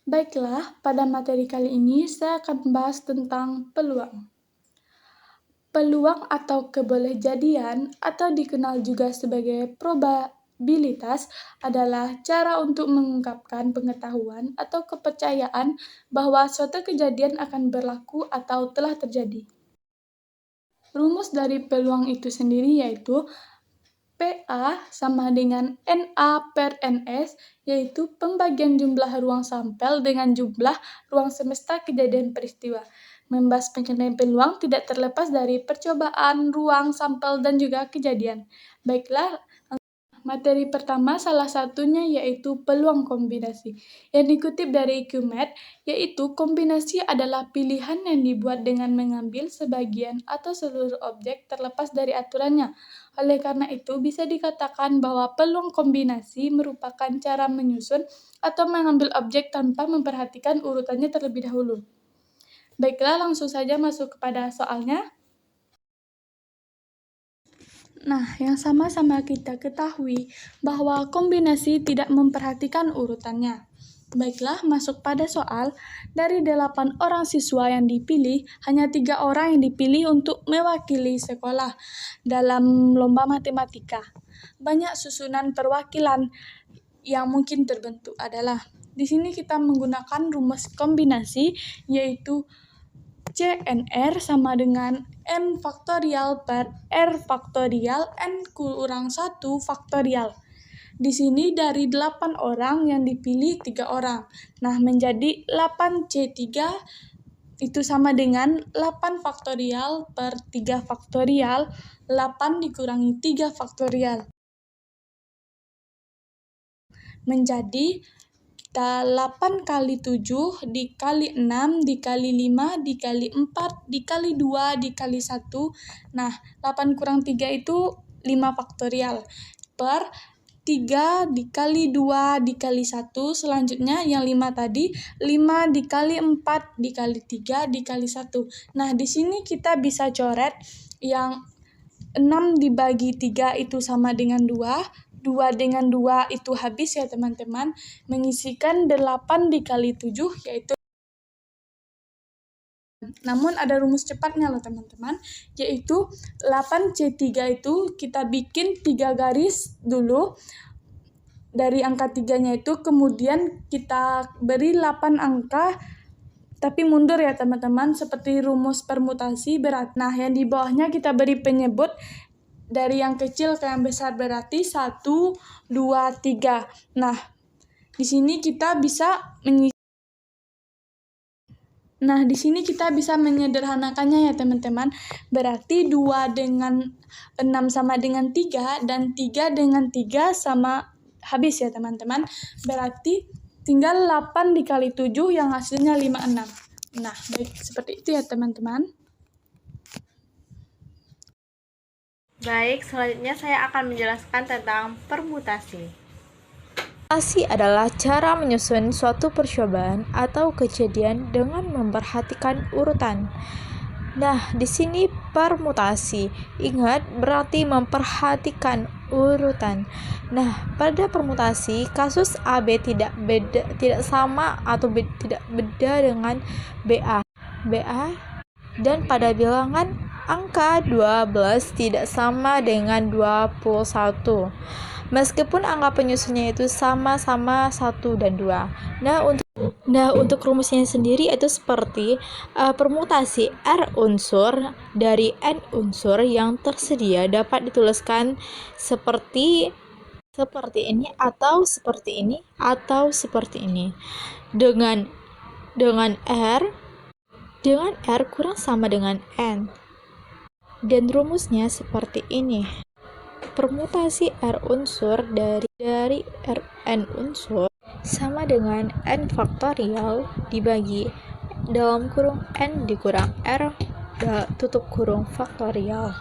Baiklah, pada materi kali ini saya akan membahas tentang peluang. Peluang atau kebolehjadian atau dikenal juga sebagai probabilitas adalah cara untuk mengungkapkan pengetahuan atau kepercayaan bahwa suatu kejadian akan berlaku atau telah terjadi. Rumus dari peluang itu sendiri yaitu PA sama dengan NA per NS, yaitu pembagian jumlah ruang sampel dengan jumlah ruang semesta kejadian peristiwa. Membahas mengenai peluang tidak terlepas dari percobaan, ruang sampel, dan juga kejadian. Baiklah, materi pertama salah satunya yaitu peluang kombinasi. Yang dikutip dari QMAT, yaitu kombinasi adalah pilihan yang dibuat dengan mengambil sebagian atau seluruh objek terlepas dari aturannya. Oleh karena itu, bisa dikatakan bahwa peluang kombinasi merupakan cara menyusun atau mengambil objek tanpa memperhatikan urutannya terlebih dahulu. Baiklah, langsung saja masuk kepada soalnya. Nah, yang sama-sama kita ketahui bahwa kombinasi tidak memperhatikan urutannya. Baiklah, masuk pada soal. Dari 8 orang siswa yang dipilih, hanya 3 orang yang dipilih untuk mewakili sekolah dalam lomba matematika. Banyak susunan perwakilan yang mungkin terbentuk adalah, di sini kita menggunakan rumus kombinasi, yaitu CNR sama dengan N faktorial per R faktorial N kurang 1 faktorial. Di sini dari 8 orang yang dipilih 3 orang. Nah, menjadi 8C3 itu sama dengan 8 faktorial per 3 faktorial, 8 dikurangi 3 faktorial. Menjadi 8 kali 7 dikali 6 dikali 5 dikali 4 dikali 2 dikali 1. Nah, 8 kurang 3 itu 5 faktorial per 3 dikali 2 dikali 1. Selanjutnya yang 5 tadi 5 dikali 4 dikali 3 dikali 1. Nah, di sini kita bisa coret yang 6 dibagi 3 itu sama dengan 2. 2 dengan 2 itu habis ya teman-teman, mengisikan 8 dikali 7 yaitu. Namun ada rumus cepatnya loh teman-teman, yaitu 8C3 itu kita bikin 3 garis dulu dari angka 3-nya itu, kemudian kita beri 8 angka tapi mundur ya teman-teman, seperti rumus permutasi berat. Nah, yang di bawahnya kita beri penyebut dari yang kecil ke yang besar, berarti 1, 2, 3. Nah, di sini kita bisa menyederhanakannya ya teman-teman. Berarti 2 dengan 6 sama dengan 3 dan 3 dengan 3 sama habis ya teman-teman. Berarti tinggal 8 dikali 7 yang hasilnya 56. Nah, baik seperti itu ya teman-teman. Baik, selanjutnya saya akan menjelaskan tentang permutasi. Permutasi adalah cara menyusun suatu percobaan atau kejadian dengan memperhatikan urutan. Nah, di sini permutasi. Ingat, berarti memperhatikan urutan. Nah, pada permutasi, kasus AB tidak sama atau tidak beda dengan BA. Dan pada bilangan angka 12 tidak sama dengan 21. Meskipun angka penyusunnya itu sama-sama 1 dan 2. Nah, untuk rumusnya sendiri itu seperti permutasi R unsur dari N unsur yang tersedia dapat dituliskan seperti ini atau seperti ini atau seperti ini. Dengan R kurang sama dengan N. Dan rumusnya seperti ini. Permutasi R unsur dari N unsur sama dengan N faktorial dibagi dalam kurung N dikurang R tutup kurung faktorial.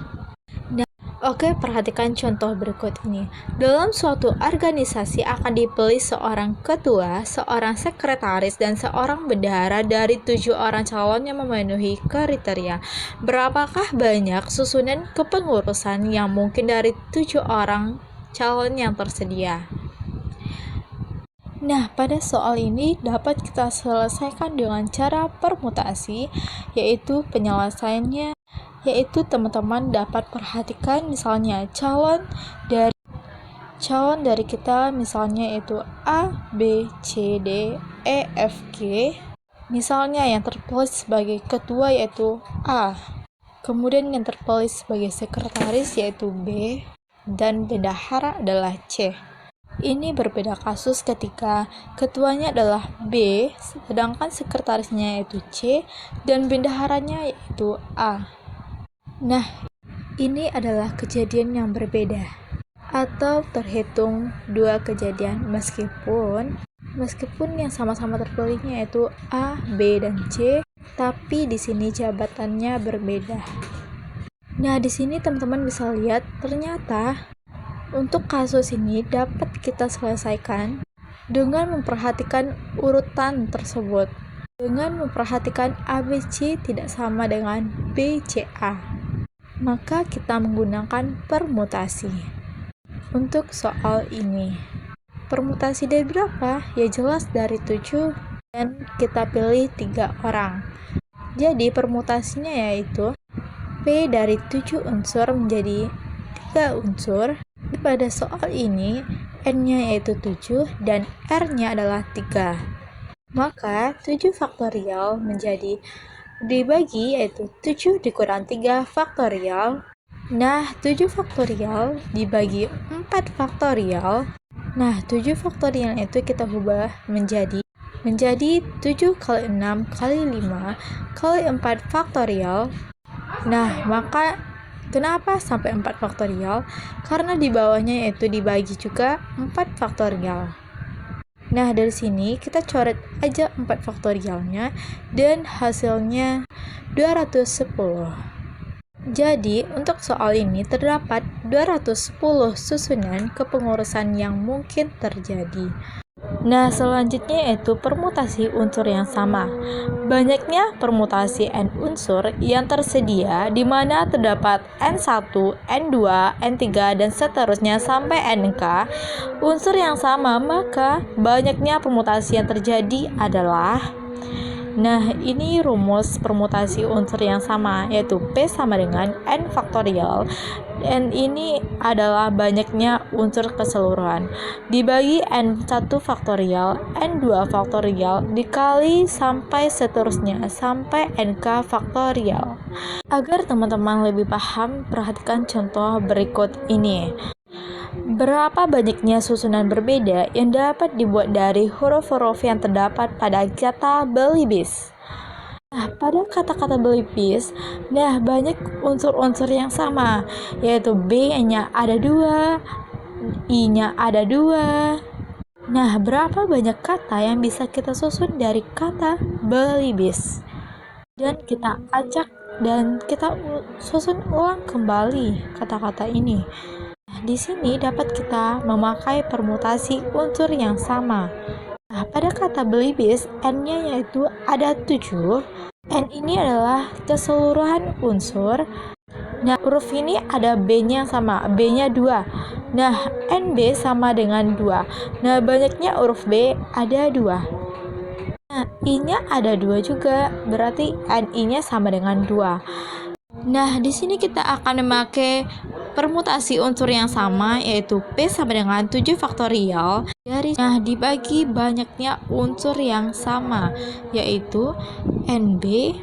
Oke, perhatikan contoh berikut ini. Dalam suatu organisasi akan dipilih seorang ketua, seorang sekretaris, dan seorang bendahara dari 7 orang calon yang memenuhi kriteria. Berapakah banyak susunan kepengurusan yang mungkin dari 7 orang calon yang tersedia? Nah, pada soal ini dapat kita selesaikan dengan cara permutasi, yaitu penyelesaiannya, yaitu teman-teman dapat perhatikan misalnya calon dari kita misalnya itu A, B, C, D, E, F, G. Misalnya yang tertulis sebagai ketua yaitu A, kemudian yang tertulis sebagai sekretaris yaitu B, dan bendahara adalah C. Ini berbeda kasus ketika ketuanya adalah B, sedangkan sekretarisnya yaitu C, dan bendaharanya yaitu A. Nah, ini adalah kejadian yang berbeda, atau terhitung dua kejadian meskipun yang sama-sama terpilihnya yaitu A, B, dan C, tapi di sini jabatannya berbeda. Nah, di sini teman-teman bisa lihat ternyata untuk kasus ini dapat kita selesaikan dengan memperhatikan urutan tersebut. Dengan memperhatikan ABC tidak sama dengan BCA, maka kita menggunakan permutasi. Untuk soal ini, permutasi dari berapa? Ya jelas dari 7 dan kita pilih 3 orang. Jadi permutasinya yaitu P dari 7 unsur menjadi 3 unsur. Pada soal ini, N-nya yaitu 7 dan R-nya adalah 3. Maka 7 faktorial menjadi dibagi yaitu 7 dikurang 3 faktorial. Nah, 7 faktorial dibagi 4 faktorial. Nah, 7 faktorial itu kita ubah menjadi 7 kali 6 kali 5 kali 4 faktorial. Nah, maka kenapa sampai 4 faktorial? Karena di bawahnya yaitu dibagi juga 4 faktorial. Nah, dari sini kita coret aja 4 faktorialnya dan hasilnya 210. Jadi, untuk soal ini terdapat 210 susunan kepengurusan yang mungkin terjadi. Nah, selanjutnya yaitu permutasi unsur yang sama. Banyaknya permutasi N unsur yang tersedia di mana terdapat N1, N2, N3, dan seterusnya sampai Nk unsur yang sama, maka banyaknya permutasi yang terjadi adalah. Nah, ini rumus permutasi unsur yang sama, yaitu P sama dengan N faktorial. N ini adalah banyaknya unsur keseluruhan dibagi N1 faktorial, N2 faktorial, dikali sampai seterusnya, sampai NK faktorial. Agar teman-teman lebih paham, perhatikan contoh berikut ini. Berapa banyaknya susunan berbeda yang dapat dibuat dari huruf-huruf yang terdapat pada kata belibis? Nah, pada kata-kata belibis, banyak unsur-unsur yang sama, yaitu B-nya ada 2, I-nya ada 2. Nah, berapa banyak kata yang bisa kita susun dari kata belibis? Dan kita acak dan kita susun ulang kembali kata-kata ini. Di sini dapat kita memakai permutasi unsur yang sama. Nah, pada kata belibis, N-nya yaitu ada 7. N ini adalah keseluruhan unsur. Nah, huruf ini ada B-nya sama, B-nya 2. Nah, NB sama dengan 2. Nah, banyaknya huruf B ada 2. Nah, I-nya ada 2 juga, berarti NI-nya sama dengan 2. Nah, di sini kita akan memakai permutasi unsur yang sama, yaitu P sama dengan 7 faktorial dibagi banyaknya unsur yang sama, yaitu NB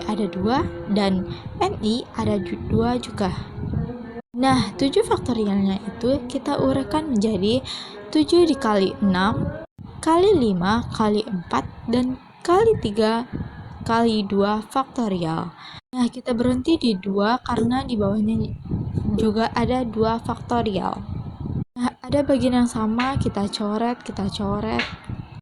ada 2 dan NI ada 2 juga. Nah, 7 faktorialnya itu kita uraikan menjadi 7 dikali 6 kali 5 kali 4 dan kali 3 kali 2 faktorial. Nah, kita berhenti di 2 karena di bawahnya juga ada 2 faktorial. Nah, ada bagian yang sama, kita coret.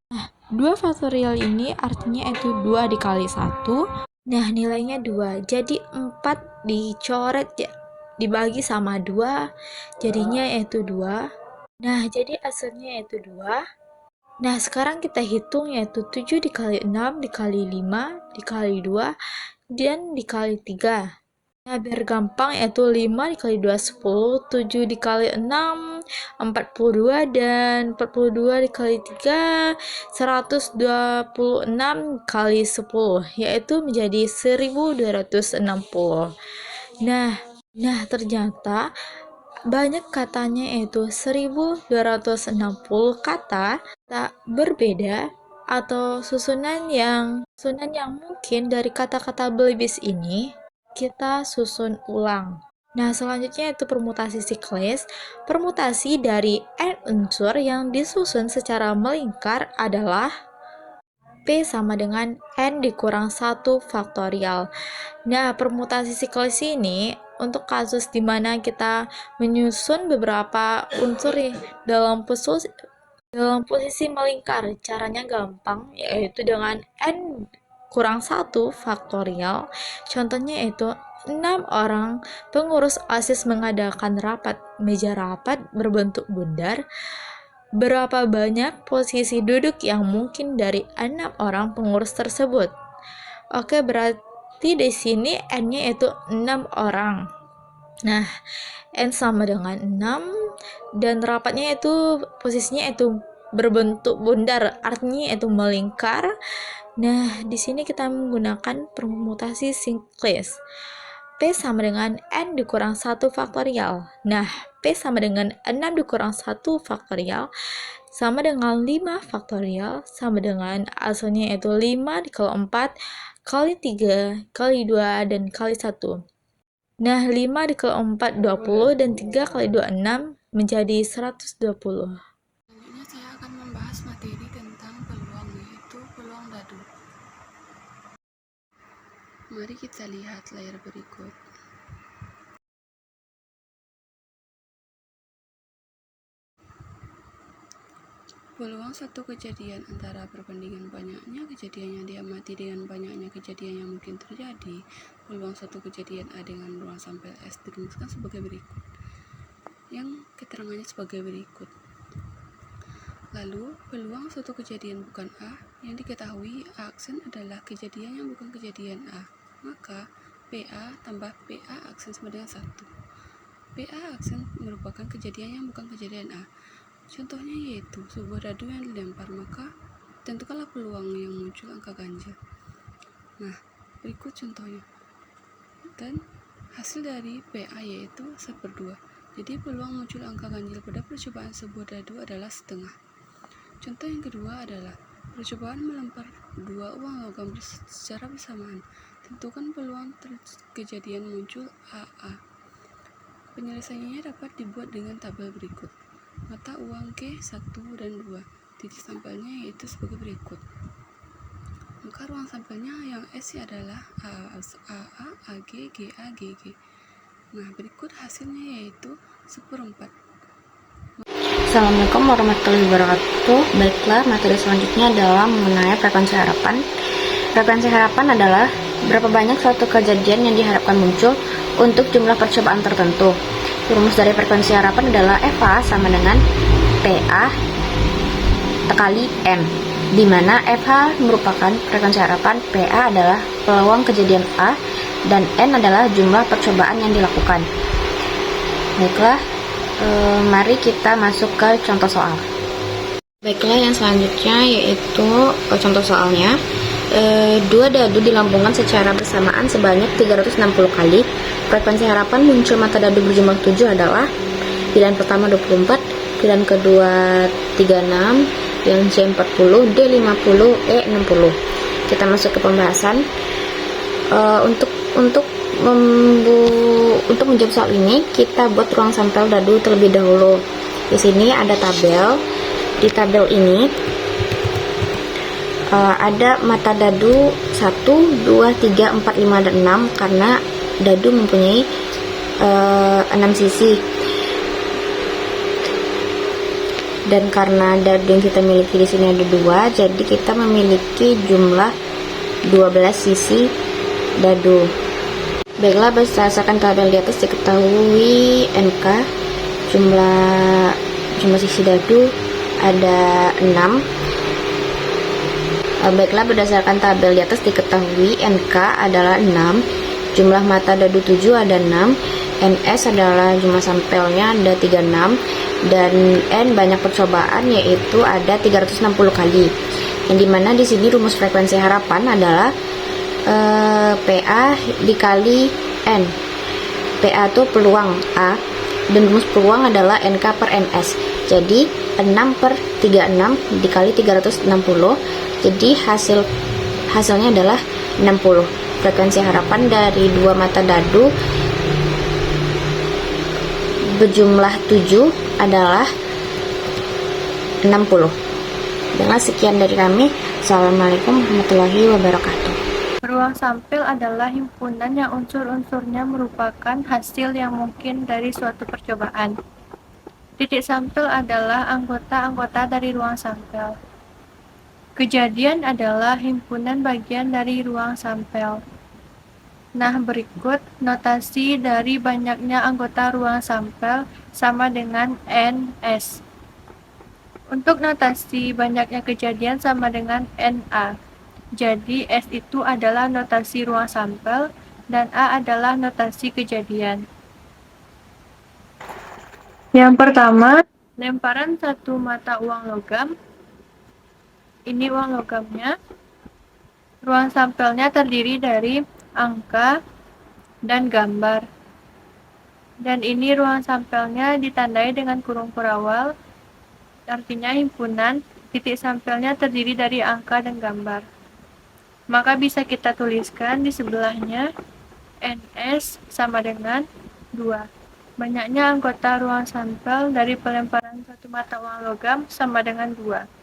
Nah, 2 faktorial ini artinya itu 2 dikali 1. Nah, nilainya 2. Jadi 4 dicoret dibagi sama 2, jadinya yaitu 2. Nah, jadi hasilnya yaitu 2. Nah, sekarang kita hitung yaitu 7 dikali 6 dikali 5 dikali 2 dan dikali 3. Nah, biar gampang yaitu 5 dikali 2 10, 7 dikali 6 42, dan 42 dikali 3 126 kali 10, yaitu menjadi 1260. Nah, ternyata banyak katanya, yaitu 1260 kata tak berbeda atau susunan yang mungkin dari kata-kata belibis ini kita susun ulang. Nah, selanjutnya itu permutasi siklis. Permutasi dari n unsur yang disusun secara melingkar adalah P sama dengan N dikurang 1 faktorial. Nah, permutasi siklis ini untuk kasus di mana kita menyusun beberapa unsur dalam posisi melingkar. Caranya gampang, yaitu dengan N kurang 1 faktorial. Contohnya yaitu 6 orang pengurus OSIS mengadakan meja rapat berbentuk bundar. Berapa banyak posisi duduk yang mungkin dari 6 orang pengurus tersebut? Oke, berarti di sini N-nya itu 6 orang. Nah, N sama dengan 6 dan rapatnya itu posisinya itu berbentuk bundar, artinya itu melingkar. Nah, di sini kita menggunakan permutasi siklis. P sama dengan N dikurang 1 faktorial. Nah, P sama dengan 6 dikurang 1 faktorial sama dengan 5 faktorial sama dengan hasilnya yaitu 5 dikali 4 kali 3 kali 2 dan kali 1. Nah, 5 dikali 4 20 dan 3 kali 2 6 menjadi 120. Selanjutnya saya akan membahas materi tentang peluang, yaitu peluang dadu. Mari kita lihat layar berikut. Peluang satu kejadian antara perbandingan banyaknya kejadian yang diamati dengan banyaknya kejadian yang mungkin terjadi. Peluang satu kejadian A dengan ruang sampel S dirumuskan sebagai berikut, yang keterangannya sebagai berikut. Lalu, peluang suatu kejadian bukan A yang diketahui A aksen adalah kejadian yang bukan kejadian A. Maka, PA tambah PA aksen sama dengan 1. PA aksen merupakan kejadian yang bukan kejadian A. Contohnya yaitu sebuah dadu yang dilempar, maka tentukanlah peluang yang muncul angka ganjil. Nah, berikut contohnya. Dan hasil dari PA yaitu 1/2. Jadi peluang muncul angka ganjil pada percobaan sebuah dadu adalah setengah. Contoh yang kedua adalah percobaan melempar 2 uang logam secara bersamaan. Tentukan peluang kejadian muncul AA. Penyelesaiannya dapat dibuat dengan tabel berikut. Mata uang K 1 dan 2. Titik sampelnya yaitu sebagai berikut. Maka ruang sampelnya yang S adalah AA, AG, GA, GG. Nah, berikut hasilnya yaitu 1/4. Assalamualaikum warahmatullahi wabarakatuh. Baiklah, materi selanjutnya adalah mengenai frekuensi harapan. Frekuensi harapan adalah berapa banyak suatu kejadian yang diharapkan muncul untuk jumlah percobaan tertentu. Rumus dari frekuensi harapan adalah FH sama dengan PA kali M, di mana FH merupakan frekuensi harapan, PA adalah peluang kejadian A, dan N adalah jumlah percobaan yang dilakukan. Baiklah, mari kita masuk ke contoh soal. Baiklah, yang selanjutnya yaitu contoh soalnya. 2 dadu dilambungkan secara bersamaan sebanyak 360 kali. Frekuensi harapan muncul mata dadu berjumlah 7 adalah pilihan pertama 24, pilihan kedua 36, pilihan C 40, D 50, E 60. Kita masuk ke pembahasan. Untuk menjawab soal ini, kita buat ruang sampel dadu terlebih dahulu. Di sini ada tabel. Di tabel ini ada mata dadu 1, 2, 3, 4, 5, dan 6 karena dadu mempunyai 6 sisi. Dan karena dadu yang kita miliki di sini ada 2, jadi kita memiliki jumlah 12 sisi dadu. Baiklah, berdasarkan tabel di atas diketahui NK jumlah sisi dadu ada 6. Baiklah, berdasarkan tabel di atas diketahui NK adalah 6, Jumlah mata dadu 7 ada 6, NS adalah jumlah sampelnya ada 36, dan N banyak percobaan yaitu ada 360 kali. Yang dimana di sini rumus frekuensi harapan adalah PA dikali N. PA itu peluang A, dan rumus peluang adalah NK per NS. Jadi 6 per 36 dikali 360, jadi hasilnya adalah 60. Frekuensi harapan dari dua mata dadu berjumlah 7 adalah 60. Dengan sekian dari kami. Assalamualaikum warahmatullahi wabarakatuh. Ruang sampel adalah himpunan yang unsur-unsurnya merupakan hasil yang mungkin dari suatu percobaan. Titik sampel adalah anggota-anggota dari ruang sampel. Kejadian adalah himpunan bagian dari ruang sampel. Nah, berikut notasi dari banyaknya anggota ruang sampel sama dengan NS. Untuk notasi banyaknya kejadian sama dengan NA. Jadi, S itu adalah notasi ruang sampel dan A adalah notasi kejadian. Yang pertama, lemparan satu mata uang logam. Ini uang logamnya. Ruang sampelnya terdiri dari angka dan gambar. Dan ini ruang sampelnya ditandai dengan kurung perawal. Artinya himpunan, titik sampelnya terdiri dari angka dan gambar. Maka bisa kita tuliskan di sebelahnya NS sama dengan 2. Banyaknya anggota ruang sampel dari pelemparan satu mata uang logam sama dengan 2.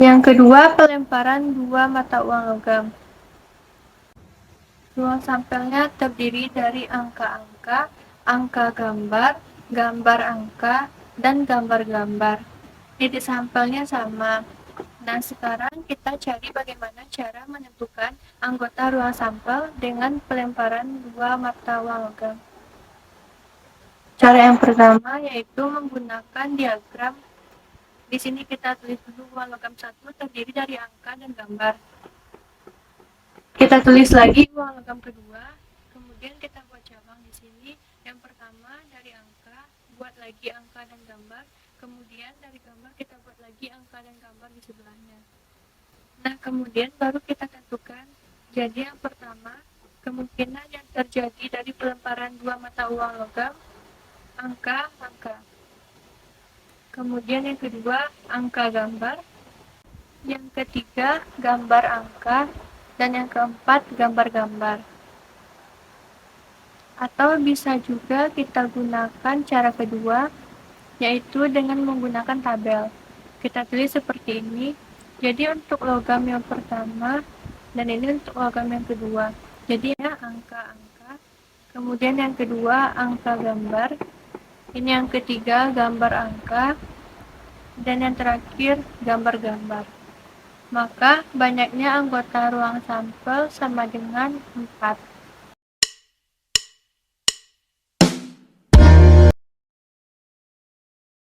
Yang kedua, pelemparan dua mata uang logam. Ruang sampelnya terdiri dari angka-angka, angka gambar, gambar angka, dan gambar-gambar. Titik sampelnya sama. Nah, sekarang kita cari bagaimana cara menentukan anggota ruang sampel dengan pelemparan dua mata uang logam. Cara yang pertama yaitu menggunakan diagram. Di sini kita tulis dulu uang logam 1 terdiri dari angka dan gambar. Kita tulis lagi uang logam kedua, kemudian kita buat cabang di sini. Yang pertama dari angka, buat lagi angka dan gambar, kemudian dari gambar kita buat lagi angka dan gambar di sebelahnya. Nah, kemudian baru kita tentukan. Jadi yang pertama, kemungkinan yang terjadi dari pelemparan dua mata uang logam, angka. Kemudian yang kedua, angka gambar. Yang ketiga, gambar angka. Dan yang keempat, gambar-gambar. Atau bisa juga kita gunakan cara kedua, yaitu dengan menggunakan tabel. Kita tulis seperti ini. Jadi untuk logam yang pertama, dan ini untuk logam yang kedua. Jadi ya, angka-angka. Kemudian yang kedua, angka gambar. Ini yang ketiga, gambar angka. Dan yang terakhir, gambar-gambar. Maka banyaknya anggota ruang sampel sama dengan 4.